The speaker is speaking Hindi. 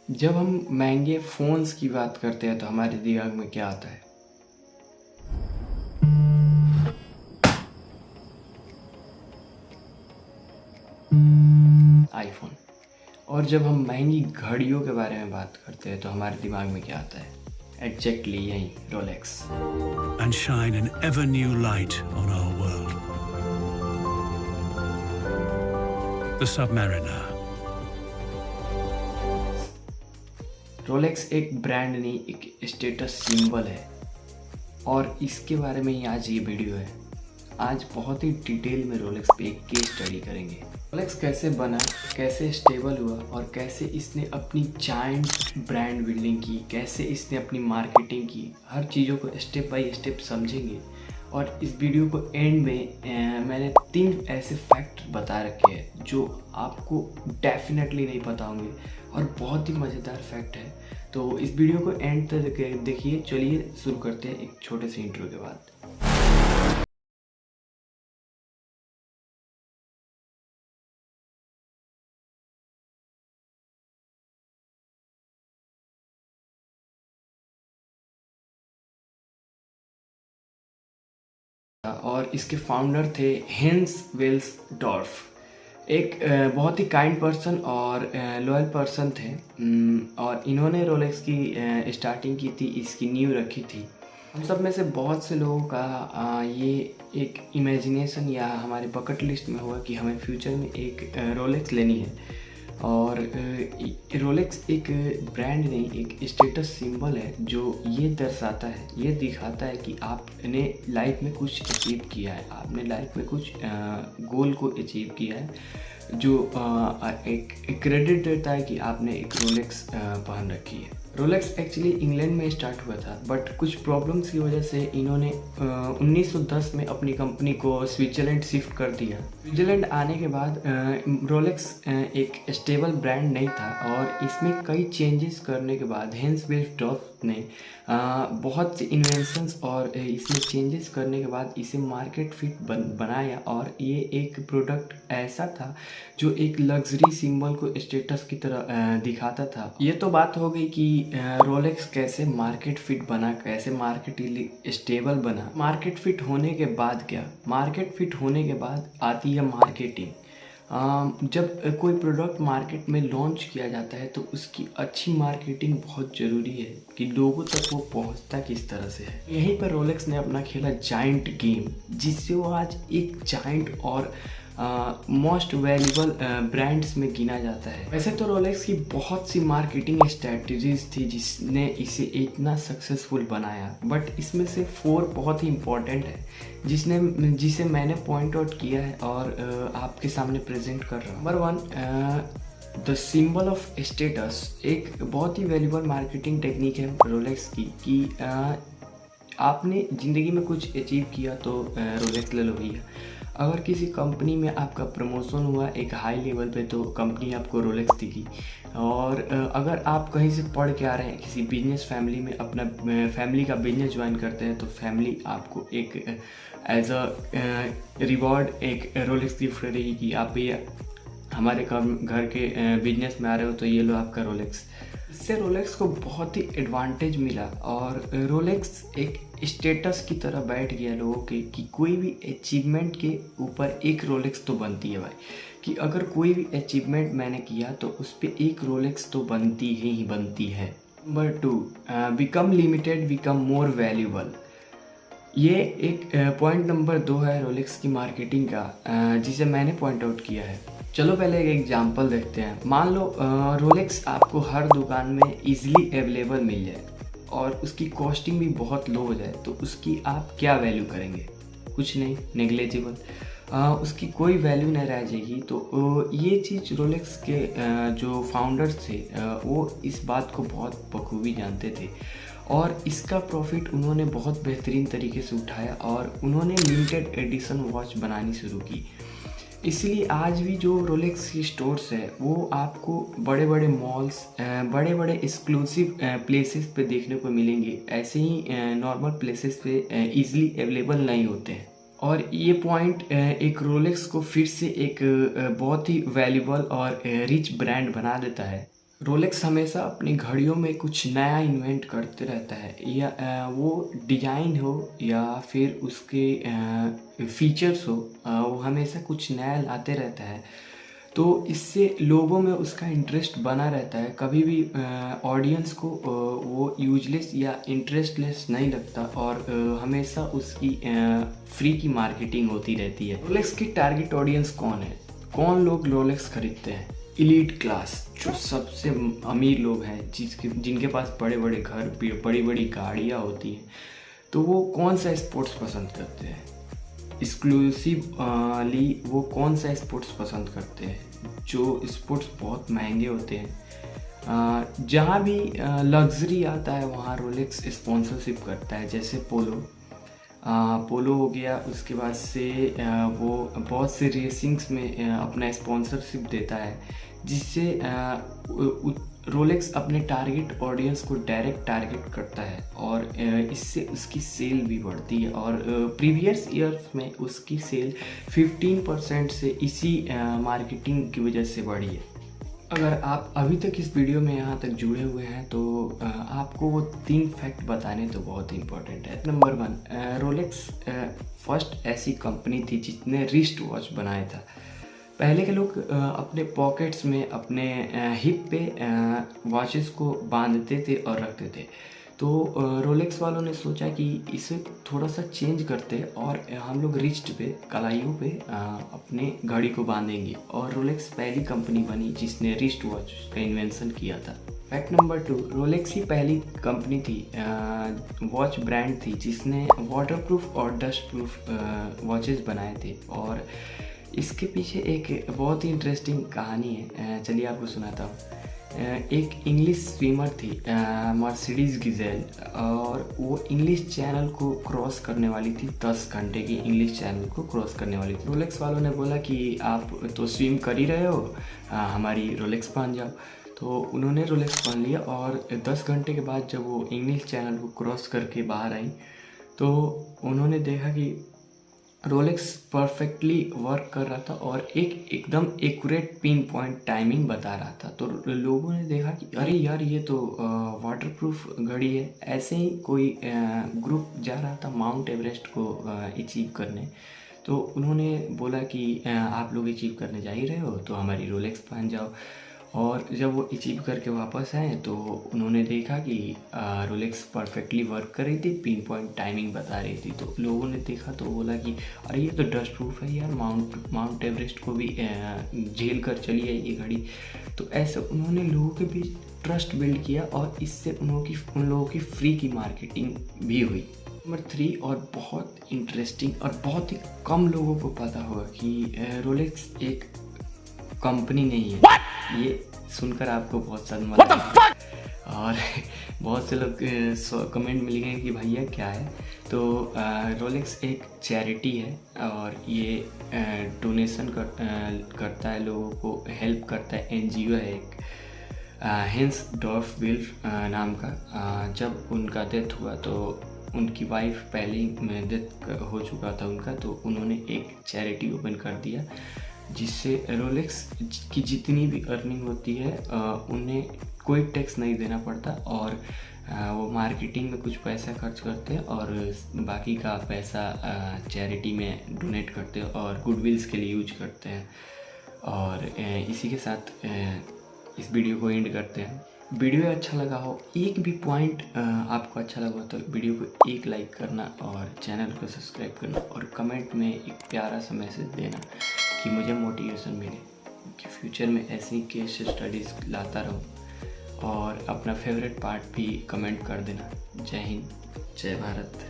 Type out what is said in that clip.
जब हम महंगे फ़ोन्स की बात करते हैं तो हमारे दिमाग में क्या आता है? आईफ़ोन। और जब हम महंगी घड़ियों के बारे में बात करते हैं तो हमारे दिमाग में क्या आता है? एग्जैक्टली यही, Rolex. And shine an ever new light on our world. The Submariner. Rolex एक ब्रांड नहीं, एक स्टेटस सिंबल है और इसके बारे में ही आज ये वीडियो है। आज बहुत ही डिटेल में रोलेक्स पे एक केस स्टडी करेंगे। रोलेक्स कैसे बना, कैसे स्टेबल हुआ और कैसे इसने अपनी जायंट ब्रांड बिल्डिंग की, कैसे इसने अपनी मार्केटिंग की, हर चीज़ों को स्टेप बाय स्टेप समझेंगे। और इस वीडियो को एंड में मैंने 3 ऐसे फैक्ट बता रखे हैं जो आपको डेफिनेटली नहीं पता होंगे और बहुत ही मज़ेदार फैक्ट है। तो इस वीडियो को एंड तक देखिए। चलिए शुरू करते हैं एक छोटे से इंट्रो के बाद। और इसके फाउंडर थे हेंस वेल्सडॉर्फ। एक बहुत ही काइंड पर्सन और लॉयल पर्सन थे। और इन्होंने रोलेक्स की स्टार्टिंग की थी, इसकी नींव रखी थी। हम सब में से बहुत से लोगों का ये एक इमेजिनेशन या हमारे बकेट लिस्ट में हुआ कि हमें फ्यूचर में एक रोलेक्स लेनी है। और रोलेक्स एक ब्रांड नहीं, एक स्टेटस सिंबल है जो ये दर्शाता है, ये दिखाता है कि आपने लाइफ में कुछ अचीव किया है, आपने लाइफ में कुछ गोल को अचीव किया है, जो एक क्रेडिट देता है कि आपने एक रोलेक्स पहन रखी है। रोलेक्स एक्चुअली इंग्लैंड में स्टार्ट हुआ था, बट कुछ प्रॉब्लम्स की वजह से इन्होंने 1910 में अपनी कंपनी को स्विट्ज़रलैंड शिफ्ट कर दिया। स्विट्ज़रलैंड आने के बाद रोलेक्स एक स्टेबल ब्रांड नहीं था और इसमें कई चेंजेस करने के बाद हेंस वेल्सडॉर्फ ने बहुत से इन्वेंशंस और इसमें चेंजेस करने के बाद इसे मार्केट फिट बनाया। और ये एक प्रोडक्ट ऐसा था जो एक लग्जरी सिंबल को स्टेटस की तरह दिखाता था। ये तो बात हो गई कि रोलेक्स कैसे मार्केट फिट बना, कैसे मार्केट स्टेबल बना। मार्केट फिट होने के बाद क्या, मार्केट फिट होने के बाद आती है मार्केटिंग। जब कोई प्रोडक्ट मार्केट में लॉन्च किया जाता है तो उसकी अच्छी मार्केटिंग बहुत ज़रूरी है कि लोगों तक वो पहुंचता किस तरह से है। यहीं पर रोलेक्स ने अपना खेला जायंट गेम, जिससे वो आज एक जायंट और मोस्ट वैल्यूबल ब्रांड्स में गिना जाता है। वैसे तो रोलेक्स की बहुत सी मार्केटिंग स्ट्रेटजीज थी जिसने इसे इतना सक्सेसफुल बनाया, बट इसमें से 4 बहुत ही इम्पोर्टेंट है जिसे मैंने पॉइंट आउट किया है और आपके सामने प्रेजेंट कर रहा हूँ। Number 1, the symbol of status. एक बहुत ही वैल्यूबल मार्केटिंग टेक्निक है रोलेक्स की कि आपने ज़िंदगी में कुछ अचीव किया तो रोलेक्स ले लो भैया। अगर किसी कंपनी में आपका प्रमोशन हुआ एक हाई लेवल पे तो कंपनी आपको रोलेक्स देगी। और अगर आप कहीं से पढ़ के आ रहे हैं, किसी बिजनेस फैमिली में अपना फैमिली का बिजनेस ज्वाइन करते हैं तो फैमिली आपको एक एज अ रिवॉर्ड एक रोलेक्स गिफ्ट करेगी कि आप भैया हमारे घर के बिजनेस में आ रहे हो तो ये लो आपका रोलेक्स। इससे रोलेक्स को बहुत ही एडवांटेज मिला और रोलेक्स एक स्टेटस की तरह बैठ गया लोगों के कि कोई भी अचीवमेंट के ऊपर एक रोलेक्स तो बनती है भाई, कि अगर कोई भी अचीवमेंट मैंने किया तो उस पर एक रोलेक्स तो बनती ही बनती है। Number 2, become limited become more valuable. ये एक पॉइंट नंबर 2 है रोलेक्स की मार्केटिंग का, जिसे मैंने पॉइंट आउट किया है। चलो पहले एक एग्जांपल देखते हैं। मान लो रोलेक्स आपको हर दुकान में इजीली अवेलेबल मिल जाए और उसकी कॉस्टिंग भी बहुत लो हो जाए, तो उसकी आप क्या वैल्यू करेंगे? कुछ नहीं, नेग्लेजिबल। उसकी कोई वैल्यू नहीं रह जाएगी। तो ये चीज़ रोलेक्स के जो फाउंडर्स थे वो इस बात को बहुत बखूबी जानते थे और इसका प्रॉफिट उन्होंने बहुत बेहतरीन तरीके से उठाया और उन्होंने लिमिटेड एडिशन वॉच बनानी शुरू की। इसलिए आज भी जो रोलेक्स की स्टोर्स है वो आपको बड़े बड़े मॉल्स, बड़े बड़े एक्सक्लूसिव प्लेसेस पे देखने को मिलेंगे। ऐसे ही नॉर्मल प्लेसेस पे इजीली अवेलेबल नहीं होते हैं। और ये पॉइंट एक रोलेक्स को फिर से एक बहुत ही वैल्यूबल और रिच ब्रांड बना देता है। रोलेक्स हमेशा अपनी घड़ियों में कुछ नया इन्वेंट करते रहता है, या वो डिजाइन हो या फिर उसके फीचर्स हो, वो हमेशा कुछ नया लाते रहता है। तो इससे लोगों में उसका इंटरेस्ट बना रहता है। कभी भी ऑडियंस को वो यूजलेस या इंटरेस्टलेस नहीं लगता, और हमेशा उसकी फ्री की मार्केटिंग होती रहती है। रोलेक्स की टारगेट ऑडियंस कौन है? कौन लोग रोलेक्स खरीदते हैं? इलीट क्लास, जो सबसे अमीर लोग हैं, जिनके पास बड़े बड़े घर, बड़ी बड़ी गाड़ियाँ होती हैं। तो वो कौन सा स्पोर्ट्स पसंद करते हैं? एक्सक्लूसिवली वो कौन सा स्पोर्ट्स पसंद करते हैं? जो स्पोर्ट्स बहुत महंगे होते हैं। जहाँ भी लग्जरी आता है वहाँ रोलेक्स स्पॉन्सरशिप करता है। जैसे पोलो हो गया, उसके बाद से वो बहुत से रेसिंग्स में अपना स्पॉन्सरशिप देता है, जिससे रोलेक्स अपने टारगेट ऑडियंस को डायरेक्ट टारगेट करता है, और इससे उसकी सेल भी बढ़ती है। और प्रीवियस ईयर्स में उसकी सेल 15% से इसी मार्केटिंग की वजह से बढ़ी है। अगर आप अभी तक इस वीडियो में यहाँ तक जुड़े हुए हैं तो आपको वो 3 फैक्ट बताने तो बहुत इम्पोर्टेंट है। नंबर 1, रोलेक्स फर्स्ट ऐसी कंपनी थी जिसने रिस्ट वॉच बनाया था। पहले के लोग अपने पॉकेट्स में, अपने हिप पे वॉचेस को बांधते थे और रखते थे। तो रोलेक्स वालों ने सोचा कि इसे थोड़ा सा चेंज करते और हम लोग रिस्ट पे, कलाइयों पे अपने घड़ी को बांधेंगे। और रोलेक्स पहली कंपनी बनी जिसने रिस्ट वॉच का इन्वेंशन किया था। फैक्ट नंबर 2, रोलेक्स ही पहली कंपनी थी, वॉच ब्रांड थी, जिसने वाटरप्रूफ और डस्ट प्रूफ वॉचेस बनाए थे। और इसके पीछे एक बहुत ही इंटरेस्टिंग कहानी है, चलिए आपको सुनाता हूँ। एक इंग्लिश स्विमर थी, मर्सिडीज गिजेल, और वो इंग्लिश चैनल को क्रॉस करने वाली थी। 10 घंटे की इंग्लिश चैनल को क्रॉस करने वाली थी। रोलेक्स वालों ने बोला कि आप तो स्विम कर ही रहे हो, हमारी रोलेक्स पहन जाओ। तो उन्होंने रोलेक्स पहन लिया, और 10 घंटे के बाद जब वो इंग्लिश चैनल को क्रॉस करके बाहर आई तो उन्होंने देखा कि रोलेक्स परफेक्टली वर्क कर रहा था और एकदम एक्यूरेट पिन पॉइंट टाइमिंग बता रहा था। तो लोगों ने देखा कि अरे यार, ये तो वाटरप्रूफ घड़ी है। ऐसे ही कोई ग्रुप जा रहा था माउंट एवरेस्ट को अचीव करने। तो उन्होंने बोला कि आप लोग अचीव करने जा ही रहे हो तो हमारी रोलेक्स पहन जाओ। और जब वो अचीव करके वापस आए तो उन्होंने देखा कि रोलेक्स परफेक्टली वर्क कर रही थी, पिन पॉइंट टाइमिंग बता रही थी। तो लोगों ने देखा तो बोला कि अरे ये तो डस्ट प्रूफ है यार, माउंट एवरेस्ट को भी झेल कर चली है ये घड़ी। तो ऐसे उन्होंने लोगों के बीच ट्रस्ट बिल्ड किया, और इससे उन लोगों की फ्री की मार्केटिंग भी हुई। नंबर 3, और बहुत इंटरेस्टिंग और बहुत ही कम लोगों को पता होगा कि रोलेक्स एक कंपनी नहीं है। ये सुनकर आपको बहुत सदमा लगेगा, और बहुत से लोग कमेंट मिल गए कि भैया क्या है। तो रोलेक्स एक चैरिटी है, और ये डोनेशन करता है, लोगों को हेल्प करता है। एनजीओ है एक, हेंसडॉर्फ विल्फ नाम का। जब उनका डेथ हुआ तो उनकी वाइफ पहले ही डेथ हो चुका था उनका, तो उन्होंने एक चैरिटी ओपन कर दिया, जिससे रोलेक्स की जितनी भी अर्निंग होती है उन्हें कोई टैक्स नहीं देना पड़ता, और वो मार्केटिंग में कुछ पैसा खर्च करते हैं और बाकी का पैसा चैरिटी में डोनेट करते हैं और गुडविल्स के लिए यूज करते हैं। और इसी के साथ इस वीडियो को एंड करते हैं। वीडियो अच्छा लगा हो, एक भी पॉइंट आपको अच्छा लगा हो तो वीडियो को एक लाइक करना और चैनल को सब्सक्राइब करना, और कमेंट में एक प्यारा सा मैसेज देना कि मुझे मोटिवेशन मिले कि फ्यूचर में ऐसी केस स्टडीज़ लाता रहूं। और अपना फेवरेट पार्ट भी कमेंट कर देना। जय हिंद, जय भारत।